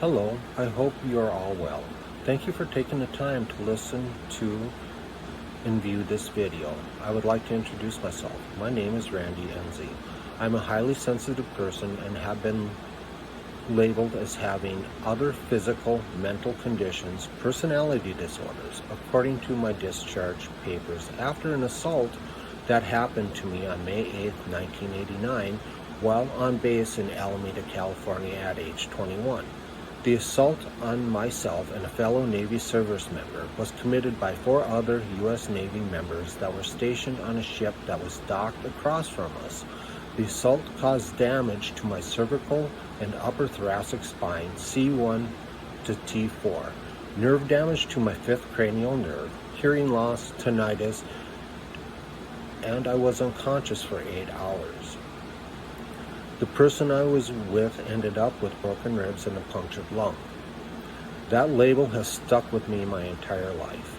Hello, I hope you are all well. Thank you for taking the time to listen to and view this video. I would like to introduce myself. My name is L Enzi. I'm a highly sensitive person and have been labeled as having other physical, mental conditions, personality disorders, according to my discharge papers after an assault that happened to me on May 8, 1989, while on base in Alameda, California at age 21. The assault on myself and a fellow Navy service member was committed by 4 other U.S. Navy members that were stationed on a ship that was docked across from us. The assault caused damage to my cervical and upper thoracic spine, C1 to T4, nerve damage to my 5th cranial nerve, hearing loss, tinnitus, and I was unconscious for 8 hours. The person I was with ended up with broken ribs and a punctured lung. That label has stuck with me my entire life.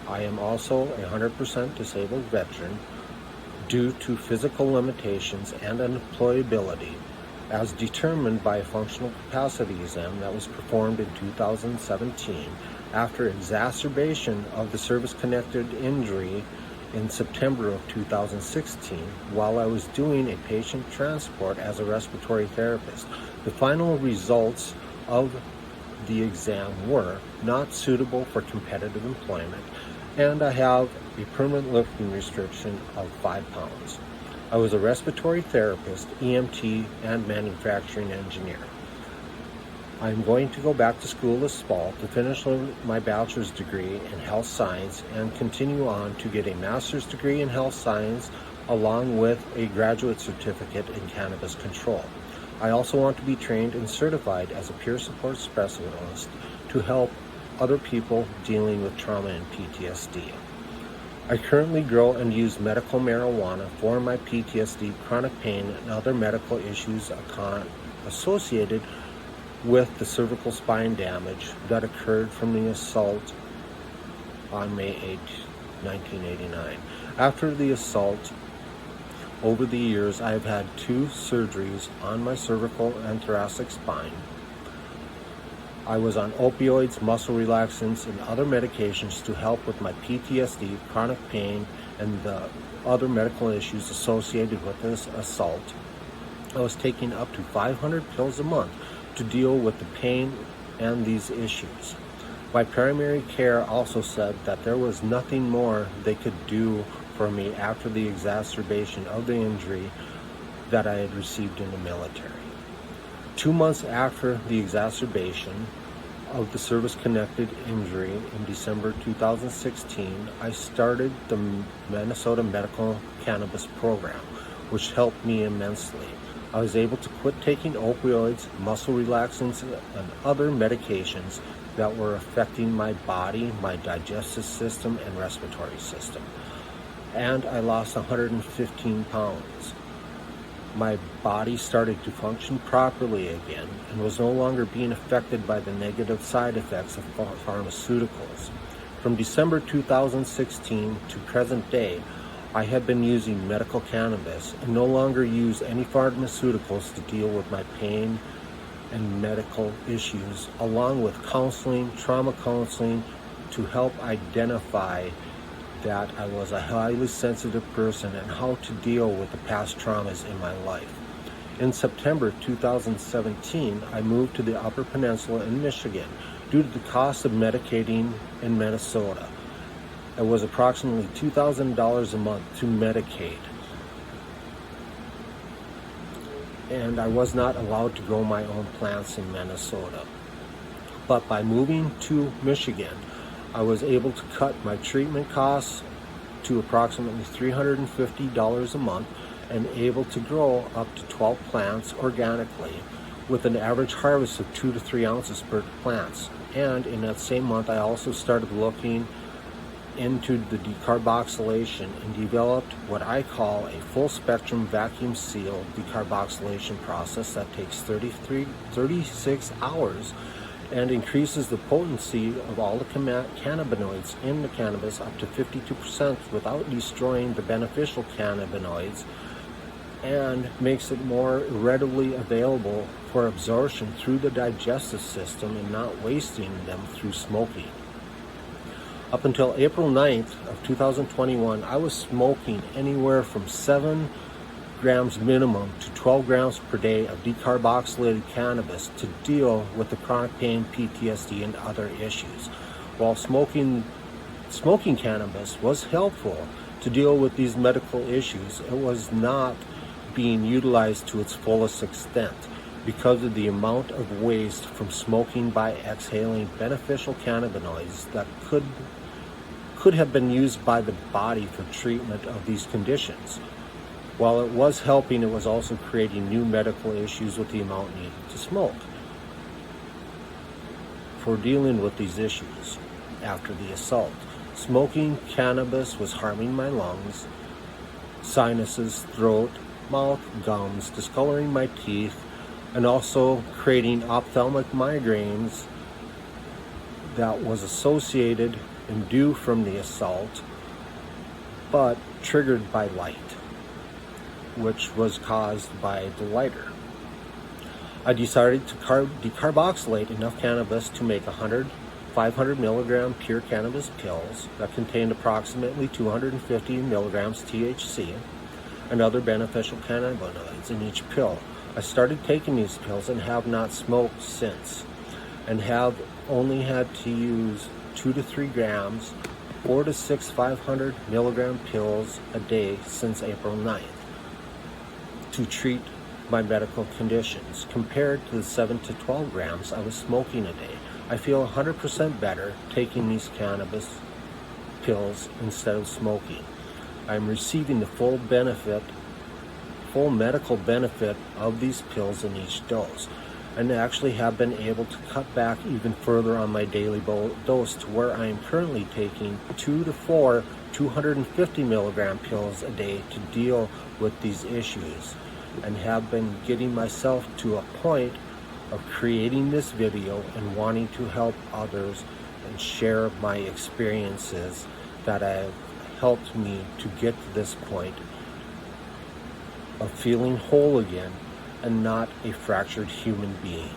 I am also a 100% disabled veteran due to physical limitations and unemployability as determined by a functional capacity exam that was performed in 2017 after exacerbation of the service-connected injury in September of 2016 while I was doing a patient transport as a respiratory therapist. The final results of the exam were not suitable for competitive employment, and I have a permanent lifting restriction of 5 pounds. I was a respiratory therapist, EMT, and manufacturing engineer. I'm going to go back to school this fall to finish my bachelor's degree in health science and continue on to get a master's degree in health science along with a graduate certificate in cannabis control. I also want to be trained and certified as a peer support specialist to help other people dealing with trauma and PTSD. I currently grow and use medical marijuana for my PTSD, chronic pain, and other medical issues associated with the cervical spine damage that occurred from the assault on May 8, 1989. After the assault, over the years, I have had 2 surgeries on my cervical and thoracic spine. I was on opioids, muscle relaxants, and other medications to help with my PTSD, chronic pain, and the other medical issues associated with this assault. I was taking up to 500 pills a month to deal with the pain and these issues. My primary care also said that there was nothing more they could do for me after the exacerbation of the injury that I had received in the military. 2 months after the exacerbation of the service-connected injury in December 2016, I started the Minnesota Medical Cannabis Program, which helped me immensely. I was able to quit taking opioids, muscle relaxants, and other medications that were affecting my body, my digestive system, and respiratory system. And I lost 115 pounds. My body started to function properly again and was no longer being affected by the negative side effects of pharmaceuticals. From December 2016 to present day, I have been using medical cannabis and no longer use any pharmaceuticals to deal with my pain and medical issues, along with counseling, trauma counseling, to help identify that I was a highly sensitive person and how to deal with the past traumas in my life. In September 2017, I moved to the Upper Peninsula in Michigan due to the cost of medicating in Minnesota. It was approximately $2,000 a month to medicate, and I was not allowed to grow my own plants in Minnesota. But by moving to Michigan, I was able to cut my treatment costs to approximately $350 a month and able to grow up to 12 plants organically with an average harvest of 2 to 3 ounces per plant. And in that same month, I also started looking into the decarboxylation and developed what I call a full spectrum vacuum seal decarboxylation process that takes 36 hours and increases the potency of all the cannabinoids in the cannabis up to 52% without destroying the beneficial cannabinoids and makes it more readily available for absorption through the digestive system and not wasting them through smoking. Up until April 9th of 2021, I was smoking anywhere from 7 grams minimum to 12 grams per day of decarboxylated cannabis to deal with the chronic pain, PTSD, and other issues. While smoking cannabis was helpful to deal with these medical issues, it was not being utilized to its fullest extent because of the amount of waste from smoking by exhaling beneficial cannabinoids that could have been used by the body for treatment of these conditions. While it was helping, it was also creating new medical issues with the amount needed to smoke. For dealing with these issues after the assault, smoking cannabis was harming my lungs, sinuses, throat, mouth, gums, discoloring my teeth, and also creating ophthalmic migraines that was associated and due from the assault, but triggered by light, which was caused by the lighter. I decided to decarboxylate enough cannabis to make 500 milligram pure cannabis pills that contained approximately 250 milligrams THC and other beneficial cannabinoids in each pill. I started taking these pills and have not smoked since, and have only had to use 2 to 3 grams, 4 to 6 500 milligram pills a day since April 9th to treat my medical conditions, compared to the 7 to 12 grams I was smoking a day. I feel 100% better taking these cannabis pills instead of smoking. I'm receiving the full medical benefit of these pills in each dose, and actually have been able to cut back even further on my daily dose to where I am currently taking 2 to 4 250 milligram pills a day to deal with these issues, and have been getting myself to a point of creating this video and wanting to help others and share my experiences that have helped me to get to this point of feeling whole again and not a fractured human being.